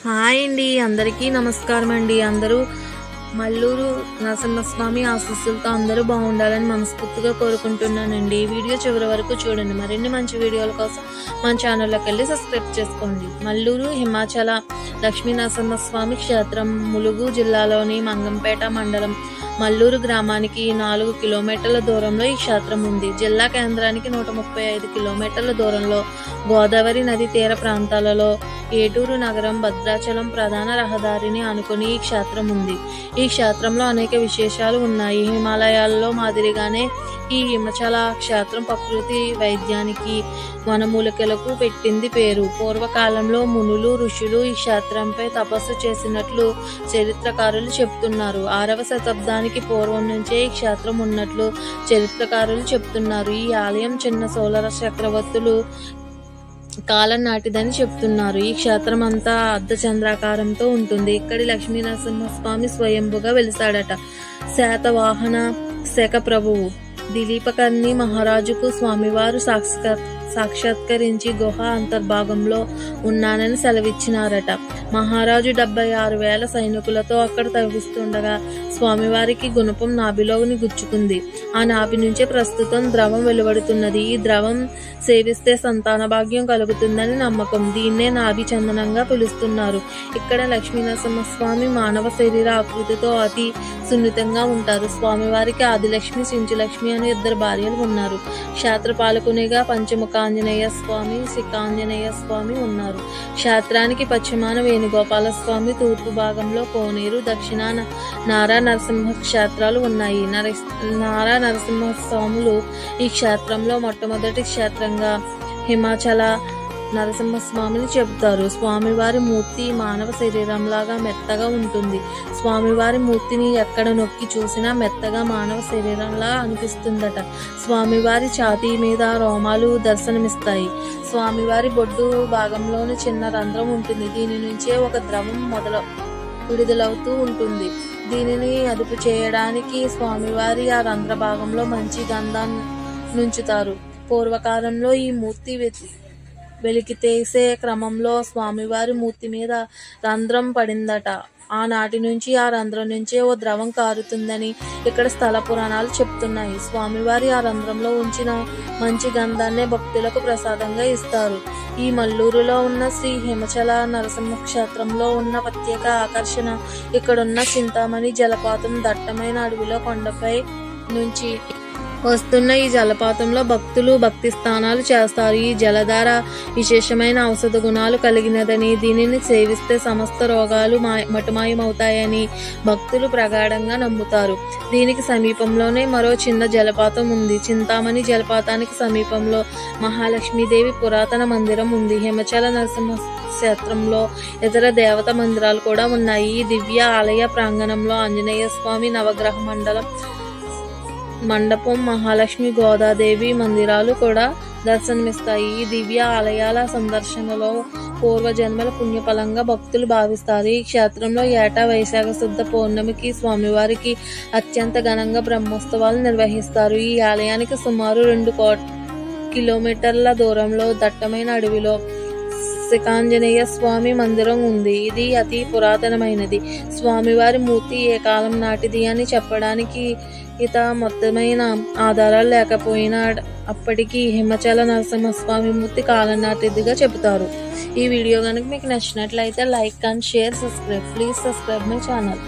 Hi అండి, అందరికీ నమస్కారం అండి. అందరూ మల్లూరు నరసింహస్వామి ఆశీస్సులతో అందరూ బాగుండాలని మనస్ఫూర్తిగా కోరుకుంటున్నానండి. ఈ వీడియో చివరి వరకు చూడండి. మరిన్ని మంచి వీడియోల కోసం మన ఛానల్లోకి వెళ్ళి సబ్స్క్రైబ్ చేసుకోండి. మల్లూరు హిమాచల లక్ష్మీ నరసింహస్వామి క్షేత్రం ములుగు జిల్లాలోని మంగంపేట మండలం మల్లూరు గ్రామానికి 4 కిలోమీటర్ల దూరంలో ఈ క్షేత్రం ఉంది. జిల్లా కేంద్రానికి 135 కిలోమీటర్ల దూరంలో గోదావరి నది తీర ప్రాంతాలలో ఏటూరు నగరం భద్రాచలం ప్రధాన రహదారిని ఆనుకుని ఈ క్షేత్రం ఉంది. ఈ క్షేత్రంలో అనేక విశేషాలు ఉన్నాయి. హిమాలయాల్లో మాదిరిగానే ఈ హిమాచల క్షేత్రం ప్రకృతి వైద్యానికి వనమూలికలకు పెట్టింది పేరు. పూర్వకాలంలో మునులు ఋషులు ఈ క్షేత్రంపై తపస్సు చేసినట్లు చరిత్రకారులు చెప్తున్నారు. 6వ శతాబ్దానికి పూర్వం నుంచే ఈ క్షేత్రం ఉన్నట్లు చరిత్రకారులు చెప్తున్నారు. ఈ ఆలయం చిన్న సోళర చక్రవర్తులు కాలం నాటిదని చెప్తున్నారు. ఈ క్షేత్రం అంతా అర్ధచంద్రాకారంతో ఉంటుంది. ఇక్కడి లక్ష్మీ నరసింహస్వామి స్వయంభుగా వెలిసాడట. శాతవాహన శక ప్రభువు దిలీపకర్ణి మహారాజుకు స్వామివారు సాక్షాత్కరించి గుహ అంతర్భాగంలో ఉన్నానని సెలవిచ్చినారట. మహారాజు 76,000 సైనికులతో అక్కడ తవ్విస్తుండగా స్వామివారికి గుణపం నాభిలోని గుచ్చుకుంది. ఆ నాభి నుంచే ప్రస్తుతం ద్రవం వెలువడుతున్నది. ఈ ద్రవం సేవిస్తే సంతాన భాగ్యం కలుగుతుందని నమ్మకం. దీన్నే నాభి చందనంగా పిలుస్తున్నారు. ఇక్కడ లక్ష్మీ నరసింహస్వామి మానవ శరీర ఆకృతితో అతి సున్నితంగా ఉంటారు. స్వామివారికి ఆదిలక్ష్మి సించులక్ష్మి అని 2 భార్యలు ఉన్నారు. క్షేత్రపాలకునిగా పంచముఖ ఆంజనేయ స్వామి శిఖాంజనేయ స్వామి ఉన్నారు. క్షేత్రానికి పశ్చిమాన వేణుగోపాల స్వామి, తూర్పు భాగంలో కోనేరు, దక్షిణాన నారా నరసింహ క్షేత్రాలు ఉన్నాయి. నారా నరసింహ స్వాములు ఈ క్షేత్రంలో మొట్టమొదటి క్షేత్రంగా హిమాచల నరసింహస్వామిని చెబుతారు. స్వామివారి మూర్తి మానవ శరీరంలాగా మెత్తగా ఉంటుంది. స్వామివారి మూర్తిని ఎక్కడ నొక్కి చూసినా మెత్తగా మానవ శరీరంలా అనిపిస్తుందట. స్వామివారి ఛాతీ మీద రోమాలు దర్శనమిస్తాయి. స్వామివారి బొడ్డు భాగంలోని చిన్న రంధ్రం ఉంటుంది. దీని నుంచే ఒక ద్రవం విడుదలవుతూ ఉంటుంది. దీనిని అదుపు చేయడానికి స్వామివారి ఆ రంధ్ర భాగంలో మంచి గంధాన్ని నుంచుతారు. పూర్వకాలంలో ఈ మూర్తి వెలికితీసే క్రమంలో స్వామివారి మూర్తి మీద రంధ్రం పడిందట. ఆనాటి నుంచి ఆ రంధ్రం నుంచే ఓ ద్రవం కారుతుందని ఇక్కడ స్థల పురాణాలు చెప్తున్నాయి. స్వామివారి ఆ రంధ్రంలో ఉంచిన మంచి గంధాన్నే భక్తులకు ప్రసాదంగా ఇస్తారు. ఈ మల్లూరులో ఉన్న శ్రీ హిమాచల నరసింహ క్షేత్రంలో ఉన్న ప్రత్యేక ఆకర్షణ ఇక్కడున్న చింతామణి జలపాతం. దట్టమైన అడవిలో కొండపై నుంచి వస్తున్న ఈ జలపాతంలో భక్తులు భక్తి స్నానాలు చేస్తారు. ఈ జలధార విశేషమైన ఔషధ గుణాలు కలిగినదని, దీనిని సేవిస్తే సమస్త రోగాలు మటుమాయమవుతాయని భక్తులు ప్రగాఢంగా నమ్ముతారు. దీనికి సమీపంలోనే మరో చిన్న జలపాతం ఉంది. చింతామణి జలపాతానికి సమీపంలో మహాలక్ష్మీదేవి పురాతన మందిరం ఉంది. హిమాచల నరసింహ క్షేత్రంలో ఇతర దేవత మందిరాలు కూడా ఉన్నాయి. ఈ దివ్య ఆలయ ప్రాంగణంలో ఆంజనేయ స్వామి నవగ్రహ మండపం, మహాలక్ష్మి, గోదాదేవి మందిరాలు కూడా దర్శనమిస్తాయి. ఈ దివ్య ఆలయాల సందర్శనలో పూర్వజన్మల పుణ్యఫలంగా భక్తులు భావిస్తారు. ఈ క్షేత్రంలో ఏటా వైశాఖ శుద్ధ పౌర్ణమికి స్వామివారికి అత్యంత ఘనంగా బ్రహ్మోత్సవాలు నిర్వహిస్తారు. ఈ ఆలయానికి సుమారు 2 కిలోమీటర్ల దూరంలో దట్టమైన అడవిలో శిఖాంజనేయ స్వామి మందిరం ఉంది. ఇది అతి పురాతనమైనది. స్వామివారి మూర్తి ఏ కాలం నాటిది అని చెప్పడానికి మొత్తమైన ఆధారాలు లేకపోయినా అప్పటికి హిమాచల నరసింహస్వామి మూర్తి కాలం నాటిదిగా చెబుతారు. ఈ వీడియో కనుక మీకు నచ్చినట్లయితే like and share, subscribe. Please subscribe my channel.